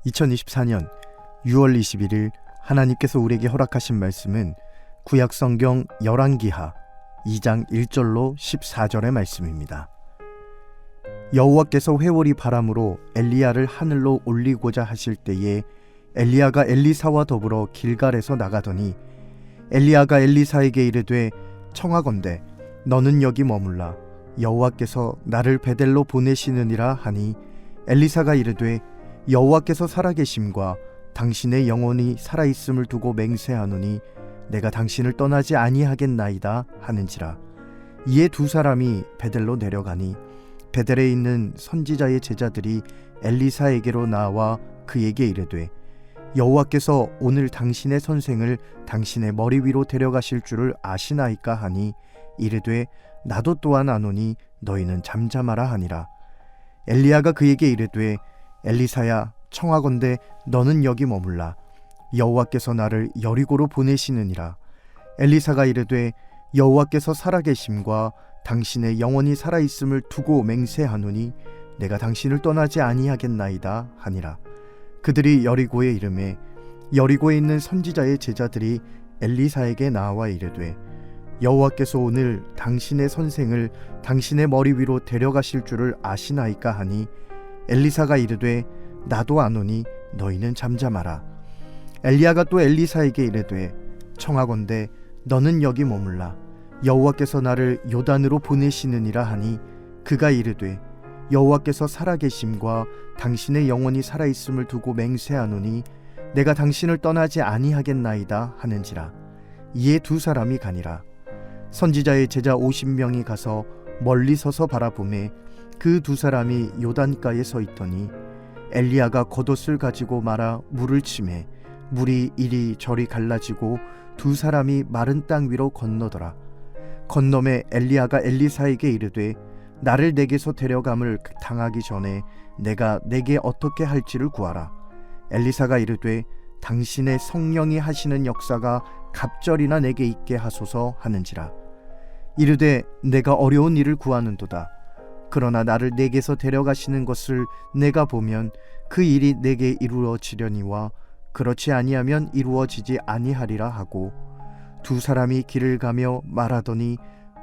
2024년 6월 21일 하나님께서 우리에게 허락하신 말씀은 구약성경 열왕기하 2장 1절로 14절의 말씀입니다. 여호와께서 회오리 바람으로 엘리야를 하늘로 올리고자 하실 때에 엘리야가 엘리사와 더불어 길갈에서 나가더니 엘리야가 엘리사에게 이르되 청하건대 너는 여기 머물라 여호와께서 나를 베델로 보내시느니라 하니 엘리사가 이르되 여호와께서 살아계심과 당신의 영혼이 살아있음을 두고 맹세하노니 내가 당신을 떠나지 아니하겠나이다 하는지라. 이에 두 사람이 베델로 내려가니 베델에 있는 선지자의 제자들이 엘리사에게로 나와 그에게 이르되 여호와께서 오늘 당신의 선생을 당신의 머리 위로 데려가실 줄을 아시나이까 하니 이르되 나도 또한 아노니 너희는 잠잠하라 하니라. 엘리야가 그에게 이르되 엘리사야 청하건대 너는 여기 머물라 여호와께서 나를 여리고로 보내시느니라. 엘리사가 이르되 여호와께서 살아계심과 당신의 영혼이 살아있음을 두고 맹세하노니 내가 당신을 떠나지 아니하겠나이다 하니라. 그들이 여리고에 이르매 여리고에 있는 선지자의 제자들이 엘리사에게 나와 이르되 여호와께서 오늘 당신의 선생을 당신의 머리 위로 데려가실 줄을 아시나이까 하니 엘리사가 이르되 나도 아노니 너희는 잠잠하라. 엘리야가 또 엘리사에게 이르되 청하건대 너는 여기 머물라 여호와께서 나를 요단으로 보내시느니라 하니 그가 이르되 여호와께서 살아계심과 당신의 영혼이 살아있음을 두고 맹세하노니 내가 당신을 떠나지 아니하겠나이다 하는지라. 이에 두 사람이 가니라. 선지자의 제자 50명이 가서 멀리 서서 바라보매 그 두 사람이 요단가에 서 있더니 엘리야가 겉옷을 가지고 말아 물을 치매 물이 이리 저리 갈라지고 두 사람이 마른 땅 위로 건너더라. 건너매 엘리야가 엘리사에게 이르되 나를 내게서 데려감을 당하기 전에 내가 내게 어떻게 할지를 구하라. 엘리사가 이르되 당신의 성령이 하시는 역사가 갑절이나 내게 있게 하소서 하는지라. 이르되 내가 어려운 일을 구하는도다. 그러나 나를 내게서 데려가시는 것을 내가 보면 그 일이 내게 이루어지려니와 그렇지 아니하면 이루어지지 아니하리라 하고 두 사람이 길을 가며 말하더니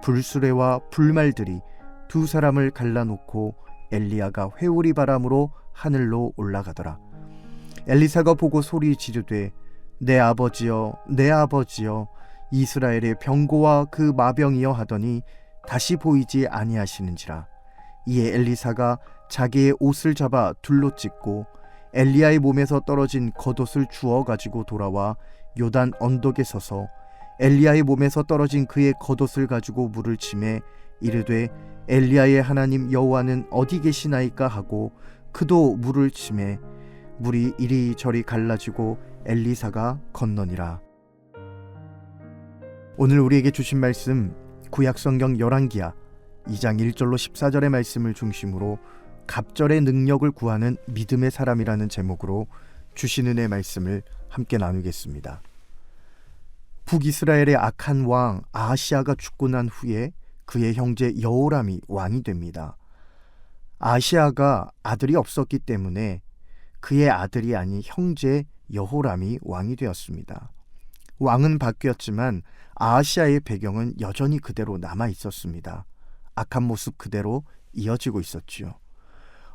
불수레와 불말들이 두 사람을 갈라놓고 엘리야가 회오리 바람으로 하늘로 올라가더라. 엘리사가 보고 소리 지르되 내 아버지여 내 아버지여 이스라엘의 병고와 그 마병이여 하더니 다시 보이지 아니하시는지라. 이에 엘리사가 자기의 옷을 잡아 둘로 찢고 엘리야의 몸에서 떨어진 겉옷을 주워 가지고 돌아와 요단 언덕에 서서 엘리야의 몸에서 떨어진 그의 겉옷을 가지고 물을 치매 이르되 엘리야의 하나님 여호와는 어디 계시나이까 하고 그도 물을 치매 물이 이리저리 갈라지고 엘리사가 건너니라. 오늘 우리에게 주신 말씀 구약성경 열왕기하 2장 1절로 14절의 말씀을 중심으로 갑절의 능력을 구하는 믿음의 사람이라는 제목으로 주신 은혜의 말씀을 함께 나누겠습니다. 북이스라엘의 악한 왕 아하시아가 죽고 난 후에 그의 형제 여호람이 왕이 됩니다. 아하시아가 아들이 없었기 때문에 그의 아들이 아닌 형제 여호람이 왕이 되었습니다. 왕은 바뀌었지만 아하시아의 배경은 여전히 그대로 남아 있었습니다. 악한 모습 그대로 이어지고 있었지요.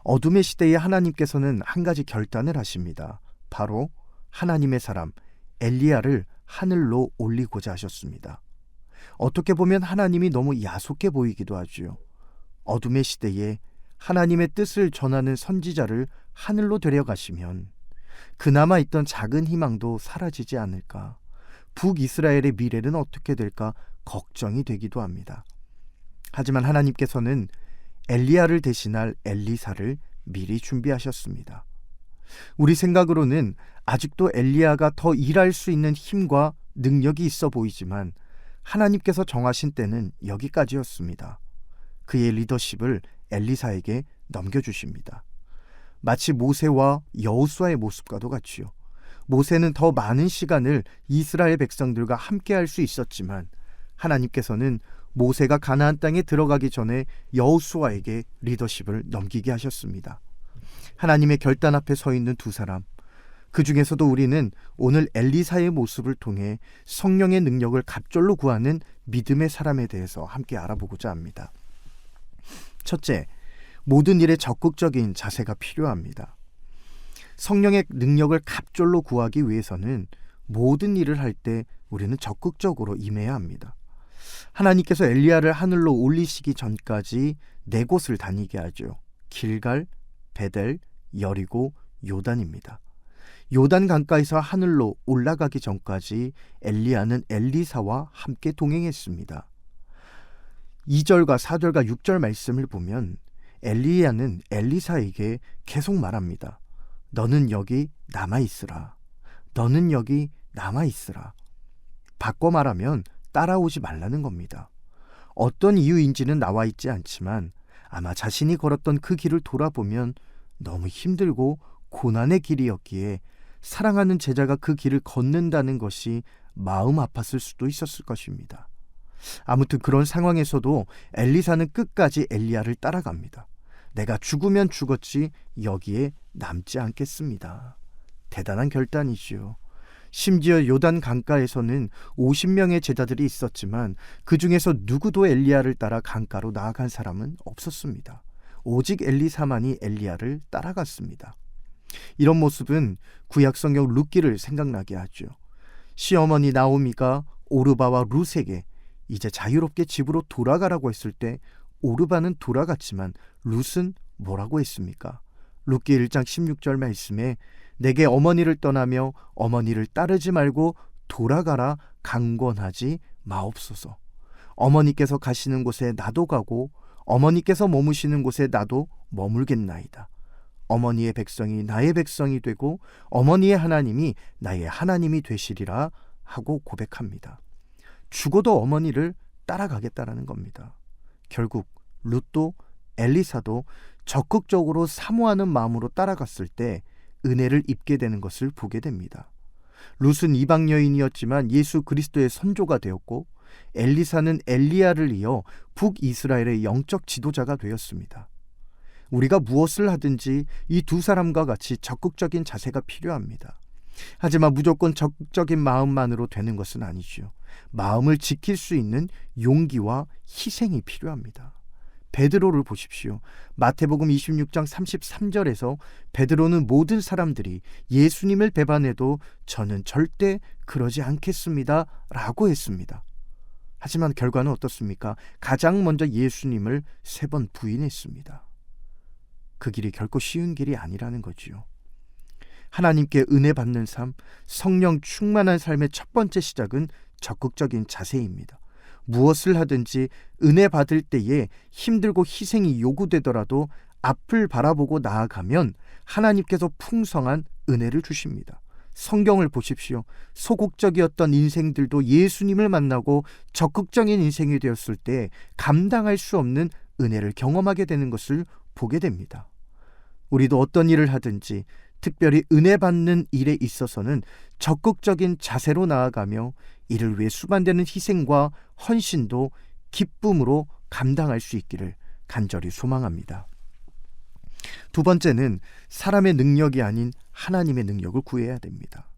어둠의 시대에 하나님께서는 한 가지 결단을 하십니다. 바로 하나님의 사람 엘리야를 하늘로 올리고자 하셨습니다. 어떻게 보면 하나님이 너무 야속해 보이기도 하지요. 어둠의 시대에 하나님의 뜻을 전하는 선지자를 하늘로 데려가시면 그나마 있던 작은 희망도 사라지지 않을까, 북이스라엘의 미래는 어떻게 될까 걱정이 되기도 합니다. 하지만 하나님께서는 엘리야를 대신할 엘리사를 미리 준비하셨습니다. 우리 생각으로는 아직도 엘리야가 더 일할 수 있는 힘과 능력이 있어 보이지만 하나님께서 정하신 때는 여기까지였습니다. 그의 리더십을 엘리사에게 넘겨주십니다. 마치 모세와 여호수아의 모습과도 같지요. 모세는 더 많은 시간을 이스라엘 백성들과 함께할 수 있었지만 하나님께서는 모세가 가나안 땅에 들어가기 전에 여호수아에게 리더십을 넘기게 하셨습니다. 하나님의 결단 앞에 서 있는 두 사람, 그 중에서도 우리는 오늘 엘리사의 모습을 통해 성령의 능력을 갑절로 구하는 믿음의 사람에 대해서 함께 알아보고자 합니다. 첫째, 모든 일에 적극적인 자세가 필요합니다. 성령의 능력을 갑절로 구하기 위해서는 모든 일을 할 때 우리는 적극적으로 임해야 합니다. 하나님께서 엘리야를 하늘로 올리시기 전까지 4곳을 다니게 하죠. 길갈, 베델, 여리고, 요단입니다. 요단 강가에서 하늘로 올라가기 전까지 엘리야는 엘리사와 함께 동행했습니다. 2절과 4절과 6절 말씀을 보면 엘리야는 엘리사에게 계속 말합니다. 너는 여기 남아있으라. 너는 여기 남아있으라. 바꿔 말하면 따라오지 말라는 겁니다. 어떤 이유인지는 나와 있지 않지만 아마 자신이 걸었던 그 길을 돌아보면 너무 힘들고 고난의 길이었기에 사랑하는 제자가 그 길을 걷는다는 것이 마음 아팠을 수도 있었을 것입니다. 아무튼 그런 상황에서도 엘리사는 끝까지 엘리야를 따라갑니다. 내가 죽으면 죽었지 여기에 남지 않겠습니다. 대단한 결단이지요. 심지어 요단 강가에서는 50명의 제자들이 있었지만 그 중에서 누구도 엘리야를 따라 강가로 나아간 사람은 없었습니다. 오직 엘리사만이 엘리야를 따라갔습니다. 이런 모습은 구약성경 룻기를 생각나게 하죠. 시어머니 나오미가 오르바와 룻에게 이제 자유롭게 집으로 돌아가라고 했을 때 오르바는 돌아갔지만 룻은 뭐라고 했습니까? 룻기 1장 16절 말씀에 내게 어머니를 떠나며 어머니를 따르지 말고 돌아가라 강권하지 마옵소서. 어머니께서 가시는 곳에 나도 가고 어머니께서 머무시는 곳에 나도 머물겠나이다. 어머니의 백성이 나의 백성이 되고 어머니의 하나님이 나의 하나님이 되시리라 하고 고백합니다. 죽어도 어머니를 따라가겠다라는 겁니다. 결국 룻도 엘리사도 적극적으로 사모하는 마음으로 따라갔을 때 은혜를 입게 되는 것을 보게 됩니다. 룻은 이방 여인이었지만 예수 그리스도의 선조가 되었고 엘리사는 엘리야를 이어 북이스라엘의 영적 지도자가 되었습니다. 우리가 무엇을 하든지 이 두 사람과 같이 적극적인 자세가 필요합니다. 하지만 무조건 적극적인 마음만으로 되는 것은 아니죠. 마음을 지킬 수 있는 용기와 희생이 필요합니다. 베드로를 보십시오. 마태복음 26장 33절에서 베드로는 모든 사람들이 예수님을 배반해도 저는 절대 그러지 않겠습니다 라고 했습니다. 하지만 결과는 어떻습니까? 가장 먼저 예수님을 3번 부인했습니다. 그 길이 결코 쉬운 길이 아니라는 거지요. 하나님께 은혜 받는 삶, 성령 충만한 삶의 첫 번째 시작은 적극적인 자세입니다. 무엇을 하든지 은혜 받을 때에 힘들고 희생이 요구되더라도 앞을 바라보고 나아가면 하나님께서 풍성한 은혜를 주십니다. 성경을 보십시오. 소극적이었던 인생들도 예수님을 만나고 적극적인 인생이 되었을 때 감당할 수 없는 은혜를 경험하게 되는 것을 보게 됩니다. 우리도 어떤 일을 하든지 특별히 은혜 받는 일에 있어서는 적극적인 자세로 나아가며 이를 위해 수반되는 희생과 헌신도 기쁨으로 감당할 수 있기를 간절히 소망합니다. 두 번째는 사람의 능력이 아닌 하나님의 능력을 구해야 됩니다.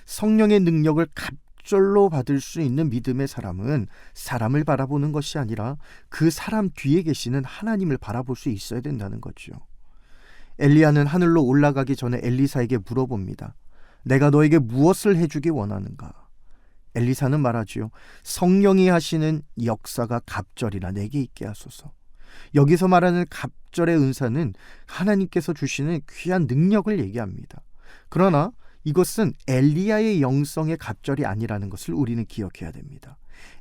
성령의 능력을 갑절로 받을 수 있는 믿음의 사람은 사람을 바라보는 것이 아니라 그 사람 뒤에 계시는 하나님을 바라볼 수 있어야 된다는 거죠. 엘리야는 하늘로 올라가기 전에 엘리사에게 물어봅니다. 내가 너에게 무엇을 해주기 원하는가? 엘리사는 말하지요. 성령이 하시는 역사가 갑절이나 내게 있게 하소서. 여기서 말하는 갑절의 은사는 하나님께서 주시는 귀한 능력을 얘기합니다. 그러나 이것은 엘리야의 영성의 갑절이 아니라는 것을 우리는 기억해야 됩니다.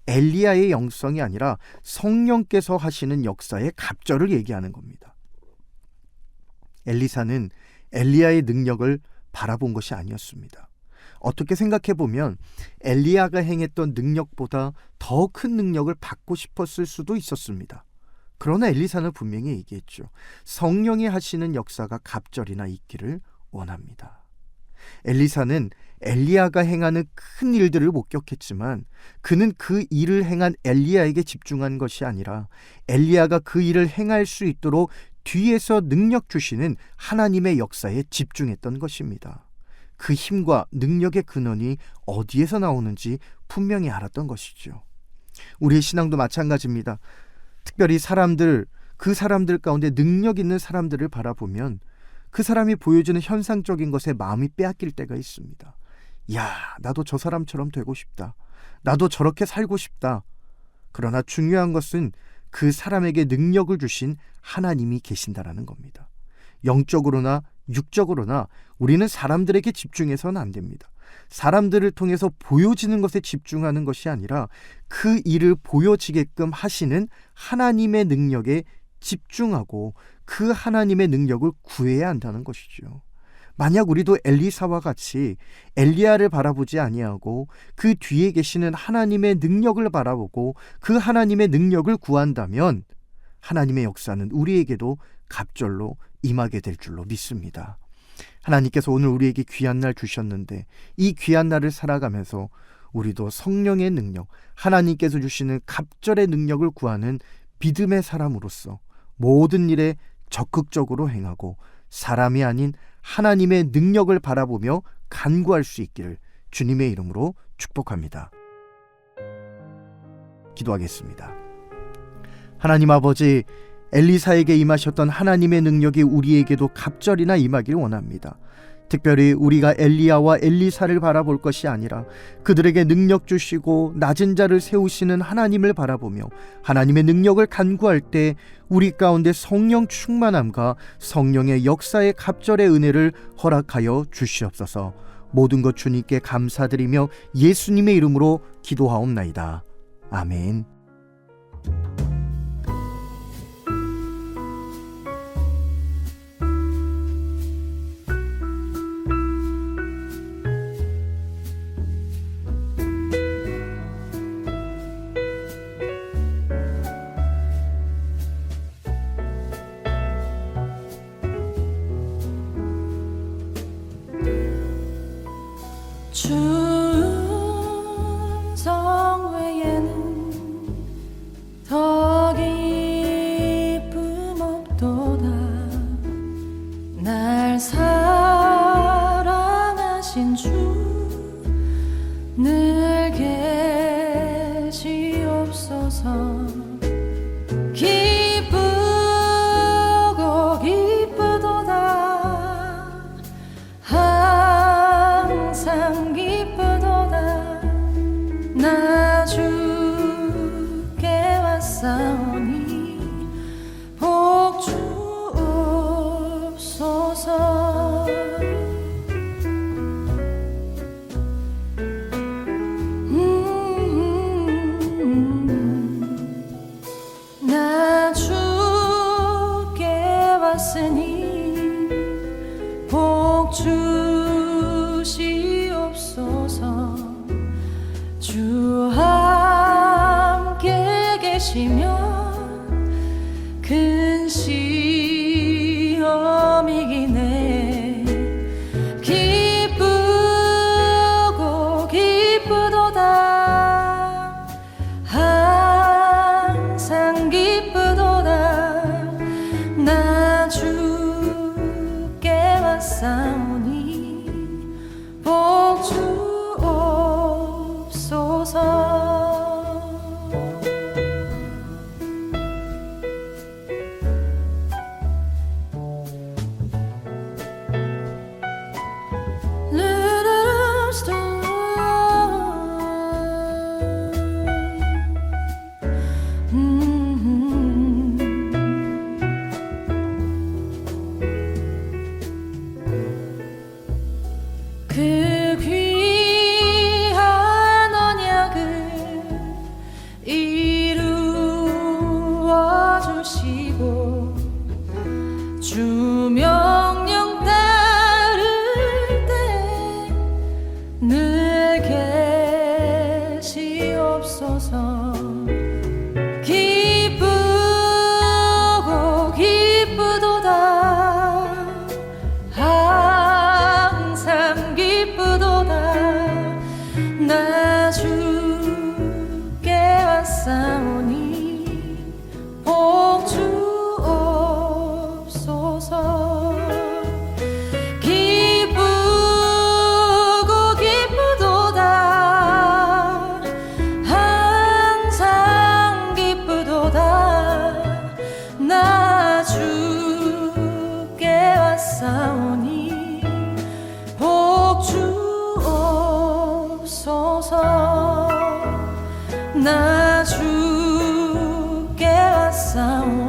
엘리야의 영성이 아니라 성령께서 하시는 역사의 갑절을 얘기하는 겁니다. 엘리사는 엘리야의 능력을 바라본 것이 아니었습니다. 어떻게 생각해보면 엘리야가 행했던 능력보다 더 큰 능력을 받고 싶었을 수도 있었습니다. 그러나 엘리사는 분명히 얘기했죠. 성령이 하시는 역사가 갑절이나 있기를 원합니다. 엘리사는 엘리야가 행하는 큰 일들을 목격했지만 그는 그 일을 행한 엘리야에게 집중한 것이 아니라 엘리야가 그 일을 행할 수 있도록 뒤에서 능력 주시는 하나님의 역사에 집중했던 것입니다. 그 힘과 능력의 근원이 어디에서 나오는지 분명히 알았던 것이죠. 우리의 신앙도 마찬가지입니다. 특별히 그 사람들 가운데 능력 있는 사람들을 바라보면 그 사람이 보여주는 현상적인 것에 마음이 빼앗길 때가 있습니다. 야, 나도 저 사람처럼 되고 싶다. 나도 저렇게 살고 싶다. 그러나 중요한 것은 그 사람에게 능력을 주신 하나님이 계신다라는 겁니다. 영적으로나 육적으로나 우리는 사람들에게 집중해서는 안 됩니다. 사람들을 통해서 보여지는 것에 집중하는 것이 아니라 그 일을 보여지게끔 하시는 하나님의 능력에 집중하고 그 하나님의 능력을 구해야 한다는 것이죠. 만약 우리도 엘리사와 같이 엘리야를 바라보지 아니하고 그 뒤에 계시는 하나님의 능력을 바라보고 그 하나님의 능력을 구한다면 하나님의 역사는 우리에게도 갑절로 임하게 될 줄로 믿습니다. 하나님께서 오늘 우리에게 귀한 날 주셨는데 이 귀한 날을 살아가면서 우리도 성령의 능력, 하나님께서 주시는 갑절의 능력을 구하는 믿음의 사람으로서 모든 일에 적극적으로 행하고 사람이 아닌 하나님의 능력을 바라보며 간구할 수 있기를 주님의 이름으로 축복합니다. 기도하겠습니다. 하나님 아버지, 엘리사에게 임하셨던 하나님의 능력이 우리에게도 갑절이나 임하길 원합니다. 특별히 우리가 엘리야와 엘리사를 바라볼 것이 아니라 그들에게 능력 주시고 낮은 자를 세우시는 하나님을 바라보며 하나님의 능력을 간구할 때 우리 가운데 성령 충만함과 성령의 역사의 갑절의 은혜를 허락하여 주시옵소서. 모든 것 주님께 감사드리며 예수님의 이름으로 기도하옵나이다. 아멘. 충성 외에는 더 기쁨 없도다. 날 사랑하신 주 늘 계시옵소서. 기쁘고 기쁘도다. 항상 기쁘도다. 나 주께 왔사오니 복 주옵소서. 나 주께 왔으니 복 주시옵소서. 주 함께 계시면 큰 시험이기네. 기쁘고 기쁘도다. 항상 기쁘도다. 나 주께 왔사오니 복 주옵소서. 그 귀한 언약을 나 주께 왔사오니